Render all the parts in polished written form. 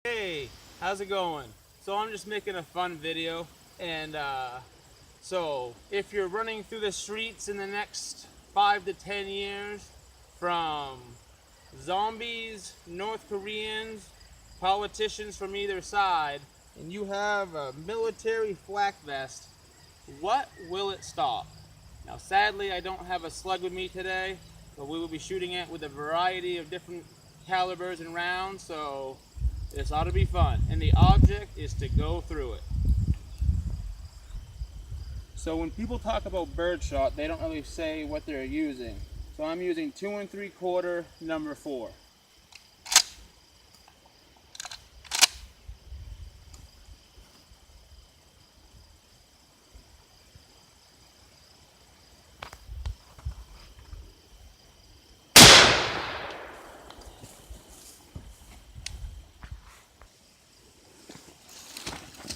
Hey, how's it going? So I'm just making a fun video, and so if you're running through the streets in the next 5 to 10 years from zombies, North Koreans, politicians from either side, and you have a military flak vest, what will it stop? Now sadly I don't have a slug with me today, but we will be shooting it with a variety of different calibers and rounds, so this ought to be fun. And the object is to go through it. So when people talk about birdshot, they don't really say what they're using. So I'm using 2 3/4 number 4.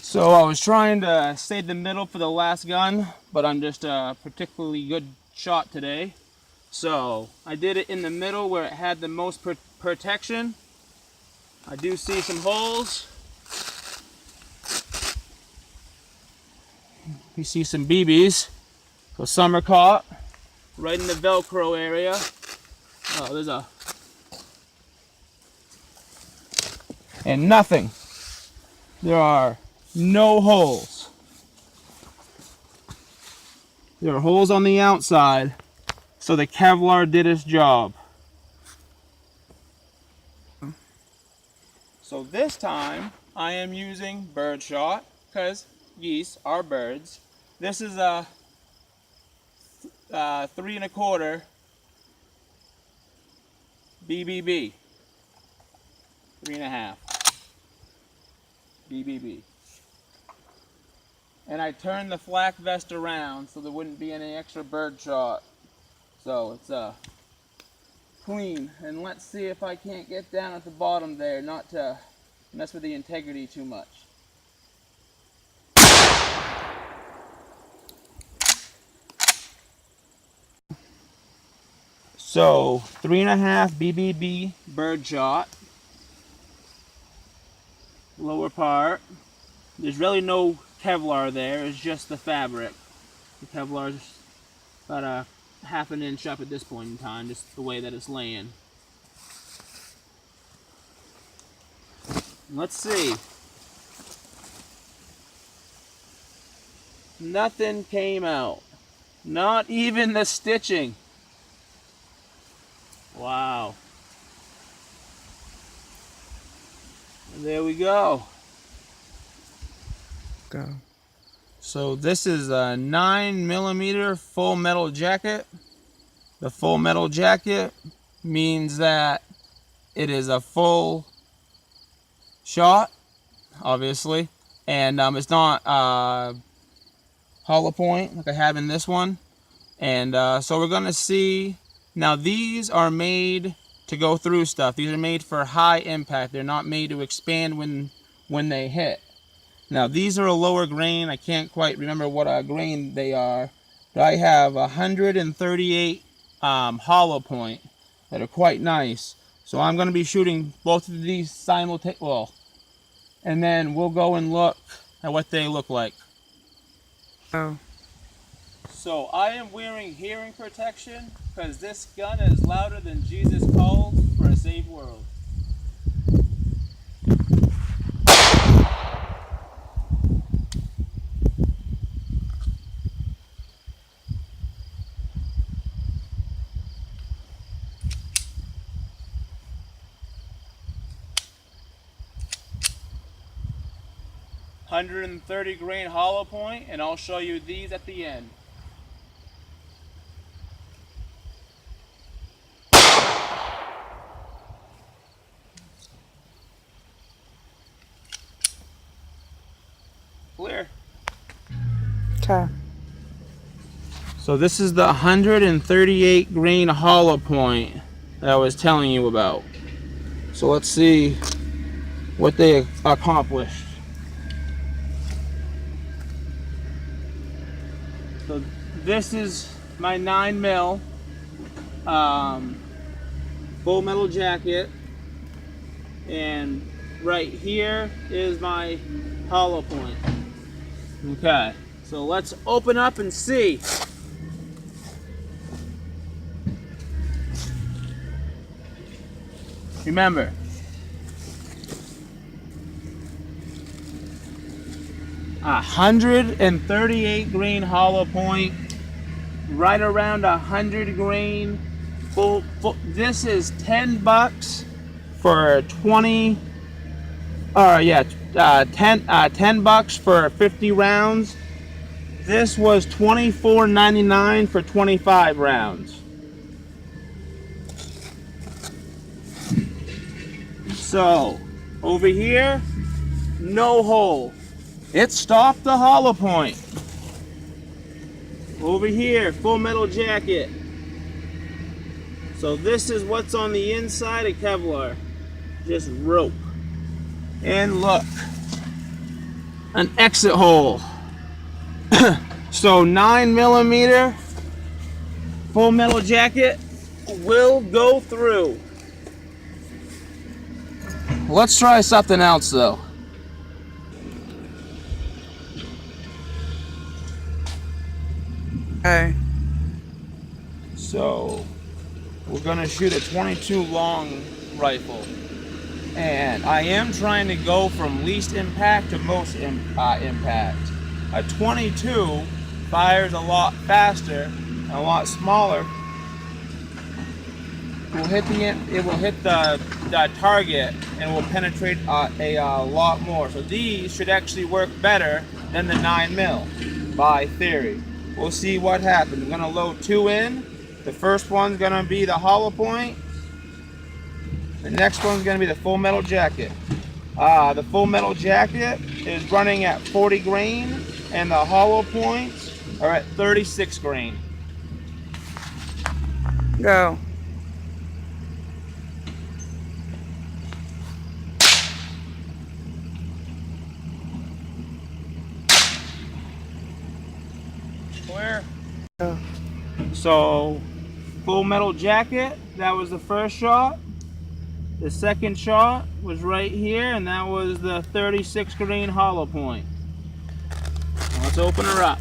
So I was trying to stay the middle for the last gun, but I'm just a particularly good shot today. So I did it in the middle where it had the most protection. I do see some holes. You see some BBs. So some are caught right in the Velcro area. Oh, there's a... And nothing. There are no holes. There are holes on the outside, so the Kevlar did its job. So this time I am using birdshot because geese are birds. This is a 3 1/4 BBB, 3 1/2 BBB. And I turned the flak vest around so there wouldn't be any extra birdshot. So it's clean. And let's see if I can't get down at the bottom there, not to mess with the integrity too much. So 3 1/2 BBB birdshot. Lower part. There's really no Kevlar there, it's just the fabric. The Kevlar's about a 1/2 inch up at this point in time, just the way that it's laying. Let's see. Nothing came out. Not even the stitching. Wow. There we go. So this is a 9mm full metal jacket. The full metal jacket means that it is a full shot, obviously, and it's not hollow point like I have in this one. And so we're gonna see. Now these are made to go through stuff. These are made for high impact. They're not made to expand when they hit. Now these are a lower grain. I can't quite remember what grain they are, but I have 138 hollow point that are quite nice. So I'm going to be shooting both of these simultaneously. Well, and then we'll go and look at what they look like. Oh. So I am wearing hearing protection because this gun is louder than Jesus called for a safe world. .130 grain hollow point, and I'll show you these at the end. Clear. Okay. So this is the 138 grain hollow point that I was telling you about. So let's see what they accomplished. So this is my 9mm full metal jacket, and right here is my hollow point. Okay, so let's open up and see. Remember, a 138 grain hollow point, right around 100 grain. This is $10 for 20. Yeah, 10 bucks for 50 rounds. This was $24.99 for 25 rounds. So over here, no hole. It stopped the hollow point. Over here, full metal jacket. So this is what's on the inside of Kevlar. Just rope. And look, an exit hole. So 9mm full metal jacket will go through. Let's try something else though. Okay. So we're gonna shoot a 22 long rifle. And I am trying to go from least impact to most impact. A 22 fires a lot faster and a lot smaller. It will hit the target and will penetrate a lot more. So these should actually work better than the 9mm by theory. We'll see what happens. I'm gonna load 2 in. The first one's gonna be the hollow point. The next one's gonna be the full metal jacket. The full metal jacket is running at 40 grain and the hollow points are at 36 grain. Go. Clear. Go. So, full metal jacket, that was the first shot. The second shot was right here, and that was the 36 grain hollow point. Now let's open her up.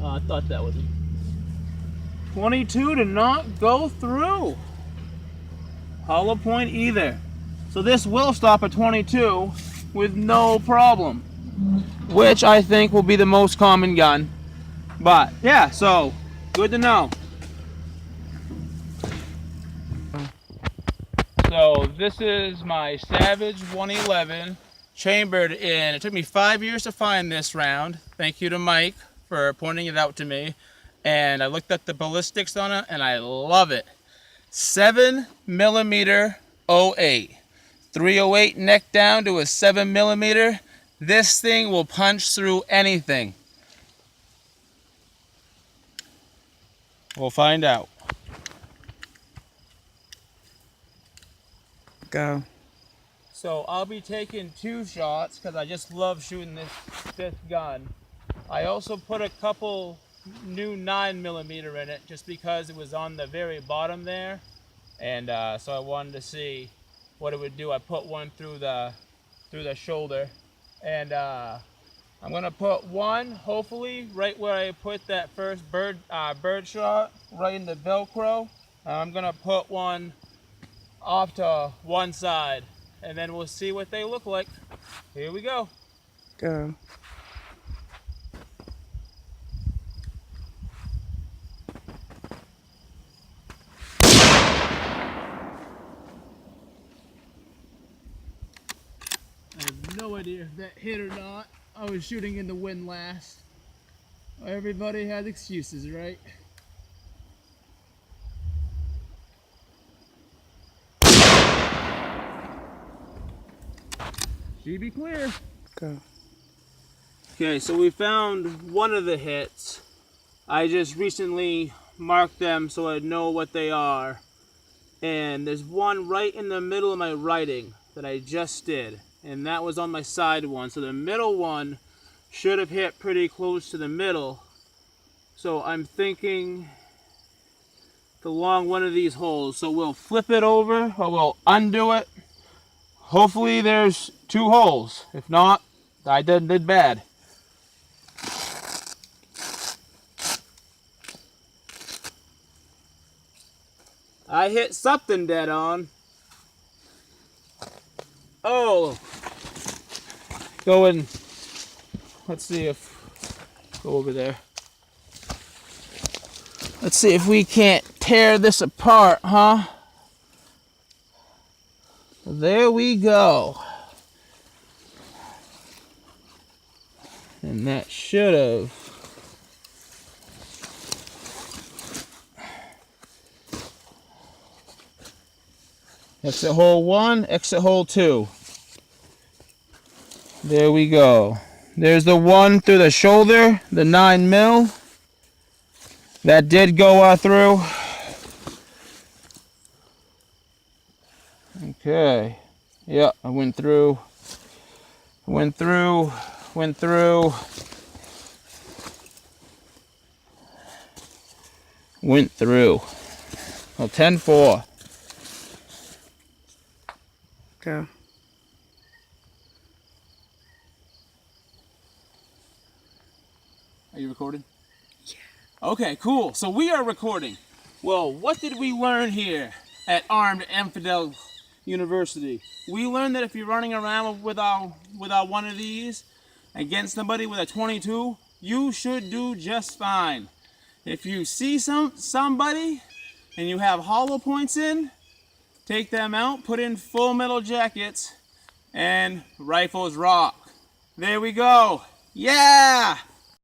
Oh, I thought that was 22 to not go through. Hollow point either. So this will stop at 22 with no problem, which I think will be the most common gun. But yeah, so good to know. So this is my Savage 111 chambered in. It took me 5 years to find this round. Thank you to Mike for pointing it out to me. And I looked at the ballistics on it and I love it. 7mm 08. 308 neck down to a 7mm. This thing will punch through anything. We'll find out. Go. So I'll be taking 2 shots because I just love shooting this gun. I also put a couple new 9mm in it just because it was on the very bottom there. And so I wanted to see what it would do. I put one through the shoulder. And I'm gonna put one, hopefully, right where I put that first bird shot, right in the Velcro. I'm gonna put one off to one side, and then we'll see what they look like. Here we go. Go. I have no idea if that hit or not. I was shooting in the wind last. Everybody has excuses, right? Should be clear. Go. Okay, so we found one of the hits. I just recently marked them so I know what they are. And there's one right in the middle of my writing that I just did. And that was on my side one. So the middle one should have hit pretty close to the middle. So I'm thinking along one of these holes. So we'll flip it over or we'll undo it. Hopefully there's 2 holes. If not, I did bad. I hit something dead on. Oh, going. Let's see if go over there. Let's see if we can't tear this apart, huh? There we go. And that should have. Exit hole 1, exit hole 2. There we go. There's the one through the shoulder, the 9 mil. That did go through. Okay. Yeah, I went through. Went through. Went through. Went through. Well, 10-4. Go. Are you recording? Yeah. Okay, cool. So we are recording. Well, what did we learn here at Armed Infidel University? We learned that if you're running around without one of these against somebody with a 22, you should do just fine. If you see somebody and you have hollow points in, take them out, put in full metal jackets, and rifles rock. There we go. Yeah!